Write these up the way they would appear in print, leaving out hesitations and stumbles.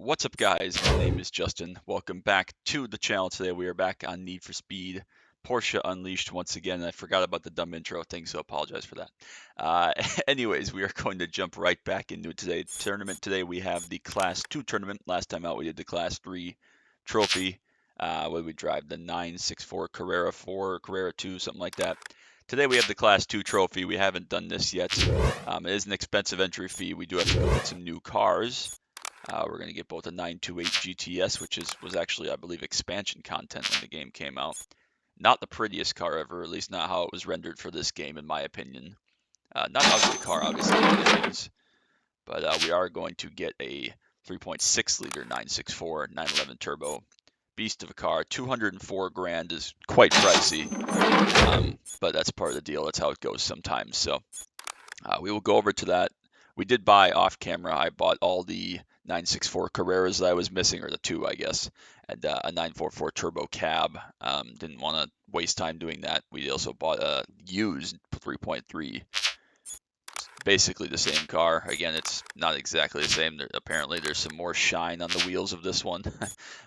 What's up, guys? My name is Justin. Welcome back to the channel. Today we are back on Need for Speed Porsche Unleashed once again. I forgot about the dumb intro thing, so apologize for that. Anyways, we are going to jump right back into today's tournament. Today we have the Class 2 tournament. Last time out we did the Class 3 trophy. What did we drive? The 964 Carrera 4, Carrera 2, something like that. Today we have the Class 2 trophy. We haven't done this yet. It is an expensive entry fee. We do have to go get some new cars. We're going to get both a 928 GTS, which was actually, I believe, expansion content when the game came out. Not the prettiest car ever, at least not how it was rendered for this game, in my opinion. Not an ugly car, obviously, it is. But we are going to get a 3.6 liter 964 911 turbo beast of a car. 204 grand is quite pricey, but that's part of the deal. That's how it goes sometimes. So we will go over to that. We did buy off camera. I bought all the 964 Carreras that I was missing, or the two, I guess, and a 944 turbo cab. Didn't want to waste time doing that. We also bought a used 3.3, basically the same car. Again, it's not exactly the same. Apparently, there's some more shine on the wheels of this one,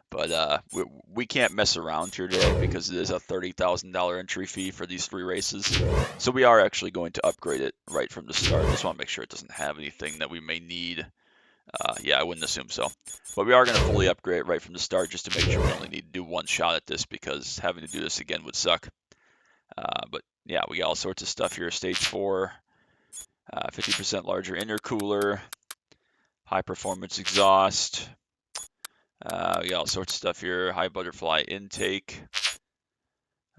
but we can't mess around here today because it is a $30,000 entry fee for these 3 races. So we are actually going to upgrade it right from the start. Just want to make sure it doesn't have anything that we may need. Yeah, I wouldn't assume so. But we are going to fully upgrade it right from the start just to make sure we only need to do one shot at this, because having to do this again would suck. But yeah, we got all sorts of stuff here. Stage 4, 50% larger intercooler, high performance exhaust. We got all sorts of stuff here. High butterfly intake,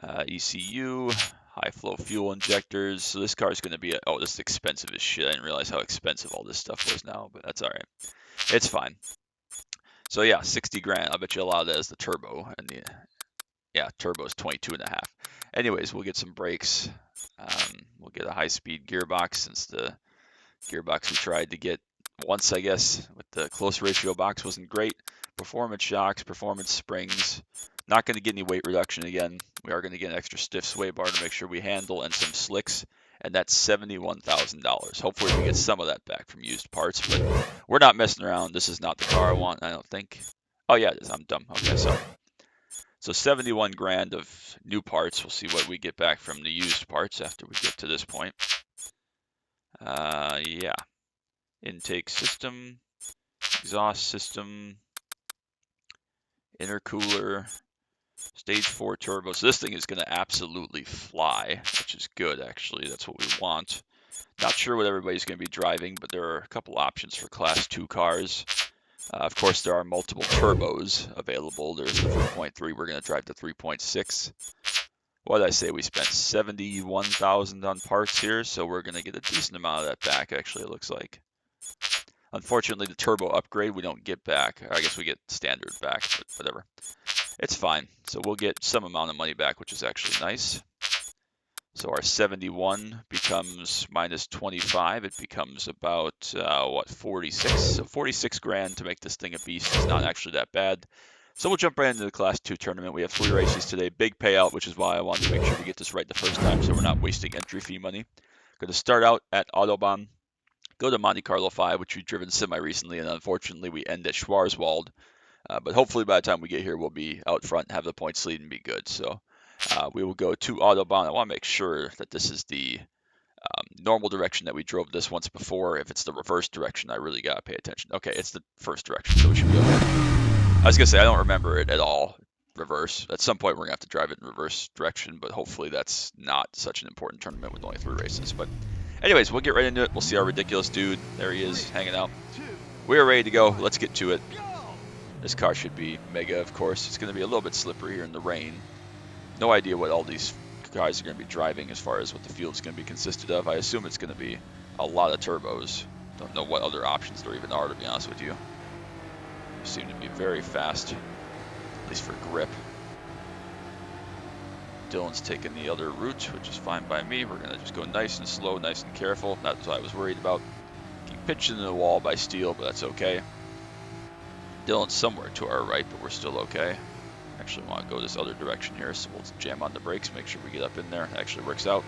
ECU, high flow fuel injectors. So this car is going to be oh, this is expensive as shit. I didn't realize how expensive all this stuff was now, but that's all right. It's fine. So yeah, 60 grand. I bet you a lot of that is the turbo, and yeah, turbo is 22 and a half. Anyways, we'll get some brakes. We'll get a high-speed gearbox, since the gearbox we tried to get once, I guess, with the close ratio box wasn't great. Performance shocks, performance springs. Not going to get any weight reduction again. We are going to get an extra stiff sway bar to make sure we handle, and some slicks, and that's $71,000. Hopefully we get some of that back from used parts, but we're not messing around. This is not the car I want, I don't think. Oh yeah, it is. I'm dumb. Okay, sorry. So 71 grand of new parts. We'll see what we get back from the used parts after we get to this point. Yeah. Intake system, exhaust system, intercooler, stage 4 turbo. So this thing is going to absolutely fly, which is good, actually. That's what we want. Not sure what everybody's going to be driving, but there are a couple options for Class 2 cars. Of course, there are multiple turbos available. There's the 3.3. We're going to drive the 3.6. What did I say? We spent $71,000 on parts here, so we're going to get a decent amount of that back, actually, it looks like. Unfortunately, the turbo upgrade we don't get back. I guess we get standard back, but whatever. It's fine. So we'll get some amount of money back, which is actually nice. So our 71 becomes minus 25. It becomes about, what, 46? So 46 grand to make this thing a beast is not actually that bad. So we'll jump right into the Class 2 tournament. We have 3 races today. Big payout, which is why I wanted to make sure we get this right the first time so we're not wasting entry fee money. Going to start out at Autobahn. Go to Monte Carlo 5, which we've driven semi-recently, and unfortunately we end at Schwarzwald. But hopefully by the time we get here, we'll be out front and have the points lead and be good. So we will go to Autobahn. I want to make sure that this is the normal direction that we drove this once before. If it's the reverse direction, I really got to pay attention. Okay, it's the first direction, so we should be okay. I was going to say, I don't remember it at all reverse. At some point, we're going to have to drive it in reverse direction, but hopefully that's not such an important tournament with only 3 races. But anyways, we'll get right into it. We'll see our ridiculous dude. There he is, hanging out. We're ready to go. Let's get to it. This car should be mega, of course. It's going to be a little bit slippery here in the rain. No idea what all these guys are going to be driving as far as what the field is going to be consisted of. I assume it's going to be a lot of turbos. Don't know what other options there even are, to be honest with you. They seem to be very fast, at least for grip. Dylan's taking the other route, which is fine by me. We're going to just go nice and slow, nice and careful. That's what I was worried about. Keep pitching into the wall by Steele, but that's okay. Dylan's somewhere to our right, but we're still okay. Actually want to go this other direction here, so we'll jam on the brakes, make sure we get up in there. It actually works out.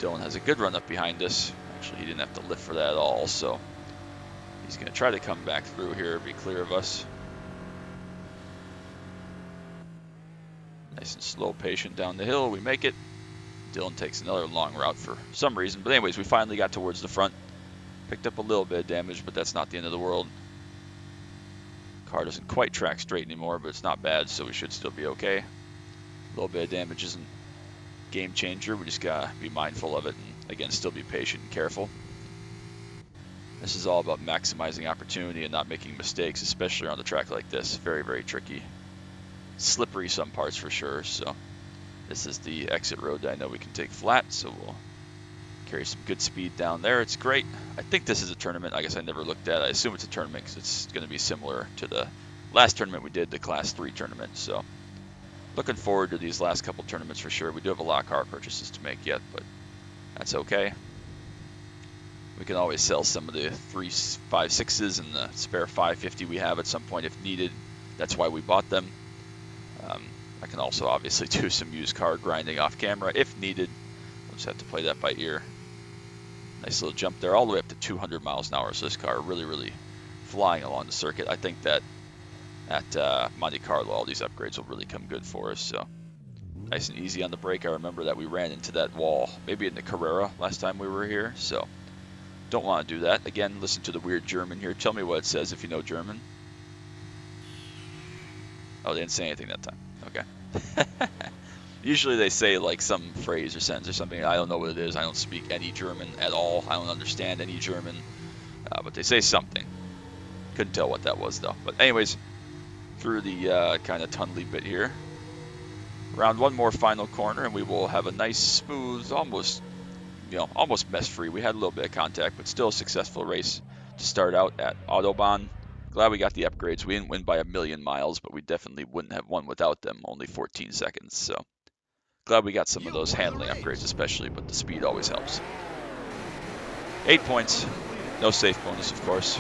Dylan has a good run up behind us. Actually, he didn't have to lift for that at all, so He's going to try to come back through here, be clear of us. Nice and slow, patient down the hill. We make it. Dylan takes another long route for some reason. But anyways, we finally got towards the front. Picked up a little bit of damage, but that's not the end of the world. Car doesn't quite track straight anymore, but it's not bad, so we should still be okay. A little bit of damage isn't game changer. We just gotta be mindful of it and, again, still be patient and careful. This is all about maximizing opportunity and not making mistakes, especially on the track like this. Very, very tricky. Slippery some parts for sure, so this is the exit road that I know we can take flat, so we'll carry some good speed down there. It's great. I think this is a tournament. I guess I never looked at it. I assume it's a tournament because it's going to be similar to the last tournament we did, the Class 3 tournament. So looking forward to these last couple tournaments for sure. We do have a lot of car purchases to make yet, but that's okay. We can always sell some of the 356s and the spare 550 we have at some point if needed. That's why we bought them. I can also obviously do some used car grinding off camera if needed. We'll just have to play that by ear. Nice little jump there, all the way up to 200 miles an hour. So this car really, really flying along the circuit. I think that at Monte Carlo, all these upgrades will really come good for us. So nice and easy on the brake. I remember that we ran into that wall, maybe in the Carrera last time we were here. So don't want to do that. Again, listen to the weird German here. Tell me what it says if you know German. Oh, they didn't say anything that time. Okay. Usually they say like some phrase or sentence or something. I don't know what it is. I don't speak any German at all. I don't understand any German. But they say something. Couldn't tell what that was though. But anyways, through the kind of tunnely bit here. Around one more final corner and we will have a nice, smooth, almost mess-free. We had a little bit of contact, but still a successful race to start out at Autobahn. Glad we got the upgrades. We didn't win by 1,000,000 miles, but we definitely wouldn't have won without them. Only 14 seconds, so glad we got some of those handling upgrades especially, but the speed always helps. 8 points. No safe bonus, of course.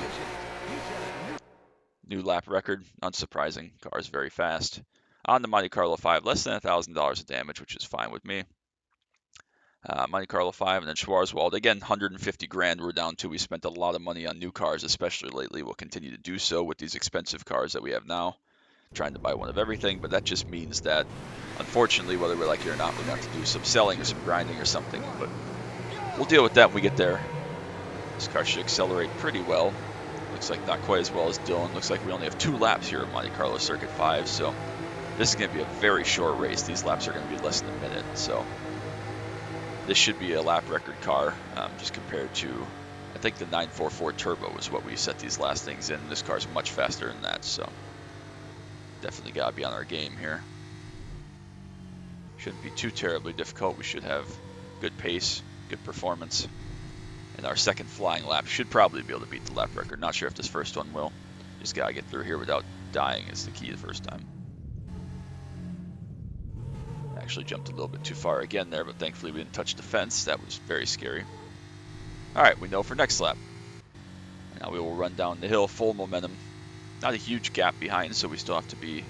New lap record. Unsurprising. Car is very fast. On the Monte Carlo 5, less than $1,000 of damage, which is fine with me. Monte Carlo 5 and then Schwarzwald. Again, 150 grand we're down to. We spent a lot of money on new cars, especially lately. We'll continue to do so with these expensive cars that we have now. Trying to buy one of everything, but that just means that, unfortunately, whether we like it or not, we're going to have to do some selling or some grinding or something. But we'll deal with that when we get there. This car should accelerate pretty well. Looks like not quite as well as Dylan. Looks like we only have 2 laps here at Monte Carlo Circuit 5, so this is going to be a very short race. These laps are going to be less than a minute, so this should be a lap record car, just compared to, I think the 944 Turbo is what we set these last things in. This car's much faster than that, so definitely got to be on our game here. Shouldn't be too terribly difficult. We should have good pace, good performance. And our second flying lap should probably be able to beat the lap record. Not sure if this first one will. Just got to get through here without dying is the key the first time. Actually jumped a little bit too far again there, but thankfully we didn't touch the fence. That was very scary. Alright, we know for next lap. Now we will run down the hill, full momentum. Not a huge gap behind, so we still have to be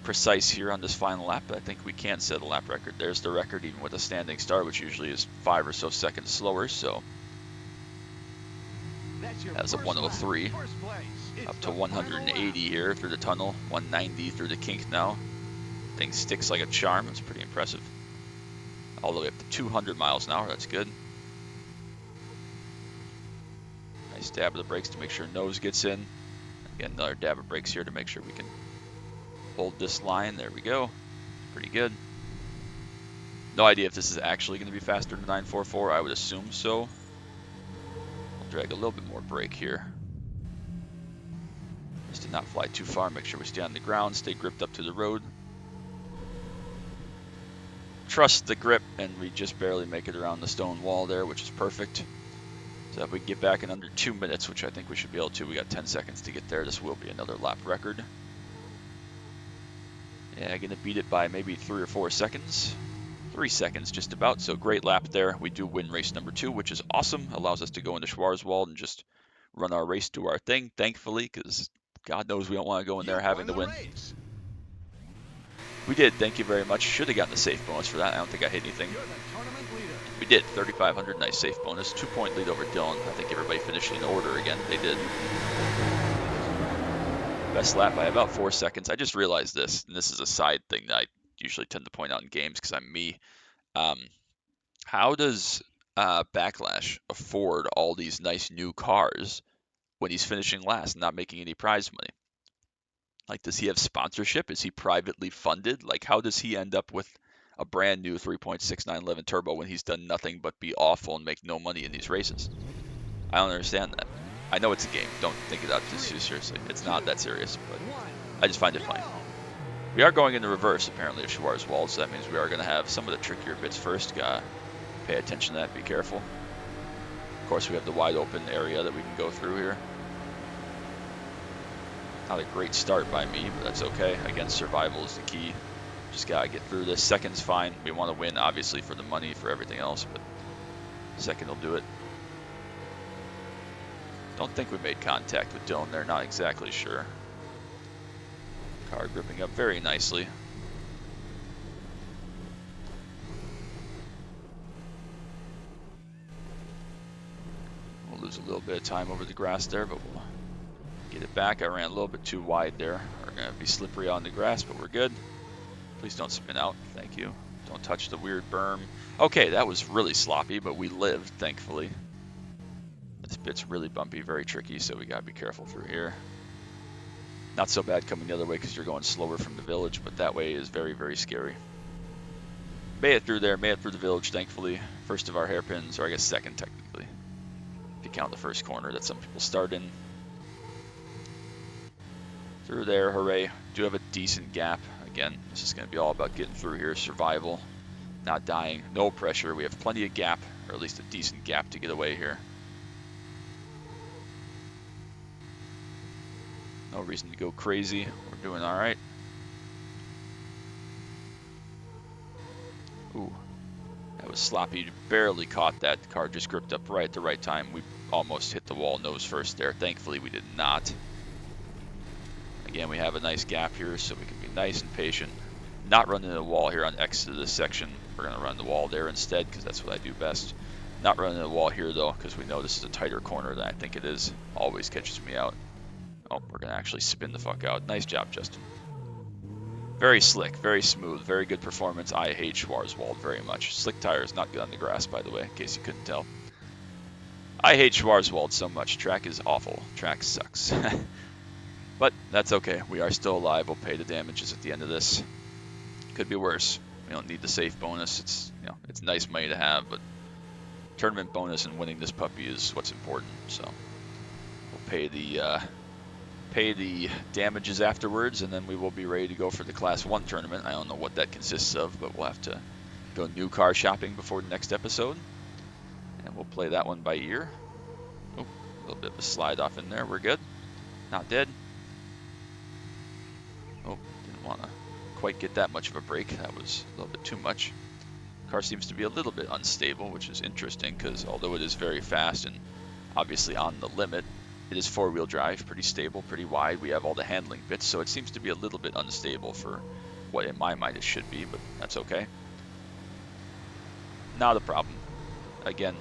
precise here on this final lap, but I think we can set a lap record. There's the record, even with a standing start, which usually is 5 or so seconds slower, so that's a 103. Up to 180 here through the tunnel, 190 through the kink now. Thing sticks like a charm. It's pretty impressive. All the way up to 200 miles an hour. That's good. Nice dab of the brakes to make sure nose gets in. Again, another dab of brakes here to make sure we can hold this line. There we go. Pretty good. No idea if this is actually going to be faster than 944. I would assume so. We'll drag a little bit more brake here. Just to not fly too far. Make sure we stay on the ground. Stay gripped up to the road. Trust the grip, and we just barely make it around the stone wall there, which is perfect. So if we can get back in under 2 minutes, which I think we should be able to, we got 10 seconds to get there. This will be another lap record. Yeah, gonna beat it by maybe 3 or 4 seconds. 3 seconds just about, so great lap there. We do win race number 2, which is awesome. Allows us to go into Schwarzwald and just run our race, do our thing, thankfully, because God knows we don't want to go in there having to win. We did, thank you very much. Should have gotten the safe bonus for that. I don't think I hit anything. We did. 3,500, nice safe bonus. 2-point lead over Dylan. I think everybody finished in order again. They did. Best lap by about 4 seconds. I just realized this, and this is a side thing that I usually tend to point out in games because I'm me. Um, how does Backlash afford all these nice new cars when he's finishing last and not making any prize money? Like, does he have sponsorship? Is he privately funded? Like, how does he end up with a brand new 3.6911 turbo when he's done nothing but be awful and make no money in these races? I don't understand that. I know it's a game. Don't think it out too seriously. It's not that serious, but I just find it funny. We are going in the reverse, apparently, of Schwarzwald, so that means we are going to have some of the trickier bits first. Gotta pay attention to that. Be careful. Of course, we have the wide open area that we can go through here. Not a great start by me, but that's okay. Again, survival is the key. Just gotta get through this. Second's fine. We want to win, obviously, for the money, for everything else, but second will do it. Don't think we made contact with Dylan there. Not exactly sure. Car gripping up very nicely. We'll lose a little bit of time over the grass there, but we'll get it back. I ran a little bit too wide there. We're going to be slippery on the grass, but we're good. Please don't spin out. Thank you. Don't touch the weird berm. Okay, that was really sloppy, but we lived, thankfully. This bit's really bumpy, very tricky, so we got to be careful through here. Not so bad coming the other way because you're going slower from the village, but that way is very, very scary. Made it through there, made it through the village, thankfully. First of our hairpins, or I guess second, technically. If you count the first corner that some people start in. Through there, hooray. Do have a decent gap. Again, this is going to be all about getting through here, survival, not dying, no pressure. We have plenty of gap, or at least a decent gap to get away here. No reason to go crazy. We're doing all right. Ooh, that was sloppy. Barely caught that. The car just gripped up right at the right time. We almost hit the wall nose first there. Thankfully, we did not. Again, we have a nice gap here, so we can be nice and patient. Not run into the wall here on exit of this section. We're going to run the wall there instead, because that's what I do best. Not running into the wall here, though, because we know this is a tighter corner than I think it is. Always catches me out. Oh, we're going to actually spin the fuck out. Nice job, Justin. Very slick, very smooth, very good performance. I hate Schwarzwald very much. Slick tires, not good on the grass, by the way, in case you couldn't tell. I hate Schwarzwald so much. Track is awful. Track sucks. But that's okay. We are still alive. We'll pay the damages at the end of this. Could be worse. We don't need the safe bonus. It's, you know, it's nice money to have, but tournament bonus and winning this puppy is what's important. So we'll pay the damages afterwards, and then we will be ready to go for the Class 1 tournament. I don't know what that consists of, but we'll have to go new car shopping before the next episode, and we'll play that one by ear. Oh, a little bit of a slide off in there. We're good. Not dead. Oh, didn't want to quite get that much of a break. That was a little bit too much. Car seems to be a little bit unstable, which is interesting because although it is very fast and obviously on the limit, it is four-wheel drive, pretty stable, pretty wide. We have all the handling bits, so it seems to be a little bit unstable for what in my mind it should be, but that's okay. Not a problem. Again,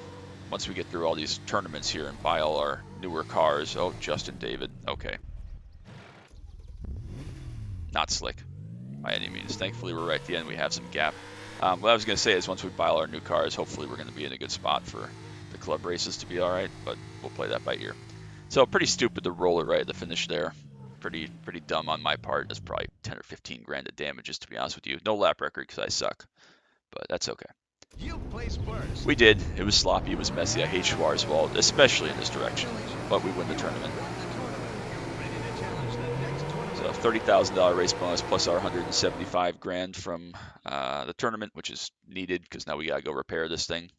once we get through all these tournaments here and buy all our newer cars. Oh, Justin David. Okay. Not slick by any means. Thankfully, we're right at the end. We have some gap. What I was going to say is once we buy all our new cars, hopefully we're going to be in a good spot for the club races to be all right, but we'll play that by ear. So pretty stupid to roll it right at the finish there. Pretty dumb on my part. That's probably 10 or 15 grand of damages, to be honest with you. No lap record because I suck, but that's okay. You place first. We did. It was sloppy. It was messy. I hate Schwarzwald, especially in this direction, but we win the tournament. So $30,000 race bonus plus our 175 grand from the tournament, which is needed because now we gotta go repair this thing.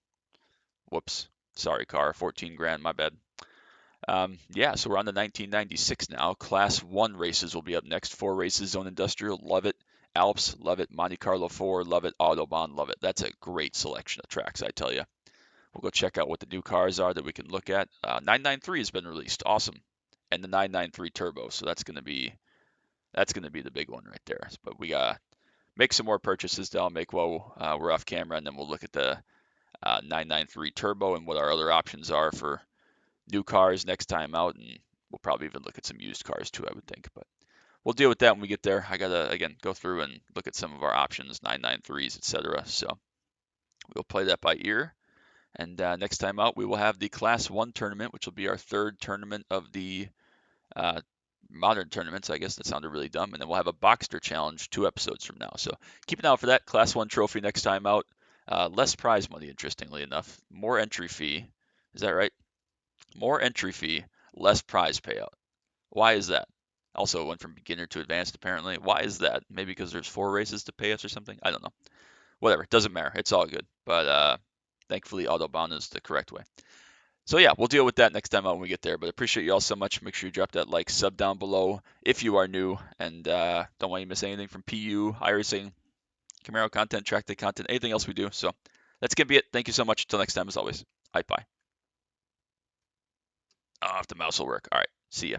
Whoops. Sorry, car. 14 grand. My bad. Yeah, so we're on the 1996 now. Class 1 races will be up next. 4 races, Zone Industrial, love it. Alps, love it. Monte Carlo 4, love it. Autobahn, love it. That's a great selection of tracks, I tell you. We'll go check out what the new cars are that we can look at. 993 has been released, awesome, and the 993 Turbo. So that's gonna be the big one right there. But we gotta make some more purchases that I'll make while we're off camera, and then we'll look at the 993 turbo and what our other options are for new cars next time out, and we'll probably even look at some used cars too, I would think. But we'll deal with that when we get there. I gotta again go through and look at some of our options, 993s, etc. So we'll play that by ear. And next time out, we will have the Class 1 tournament, which will be our third tournament of the uh, modern tournaments. I guess that sounded really dumb. And then we'll have a Boxster Challenge 2 episodes from now. So keep an eye out for that. Class 1 trophy next time out. Less prize money, interestingly enough. More entry fee. Is that right? More entry fee, less prize payout. Why is that? Also, it went from beginner to advanced, apparently. Why is that? Maybe because there's 4 races to pay us or something? I don't know. Whatever. Doesn't matter. It's all good. But thankfully, Autobahn is the correct way. So yeah, we'll deal with that next time out when we get there. But appreciate you all so much. Make sure you drop that like, sub down below if you are new, and don't want you to miss anything from PU, iRacing, Camaro content, track day content, anything else we do. So that's gonna be it. Thank you so much. Until next time, as always. Bye bye. Oh, if the mouse will work. All right. See ya.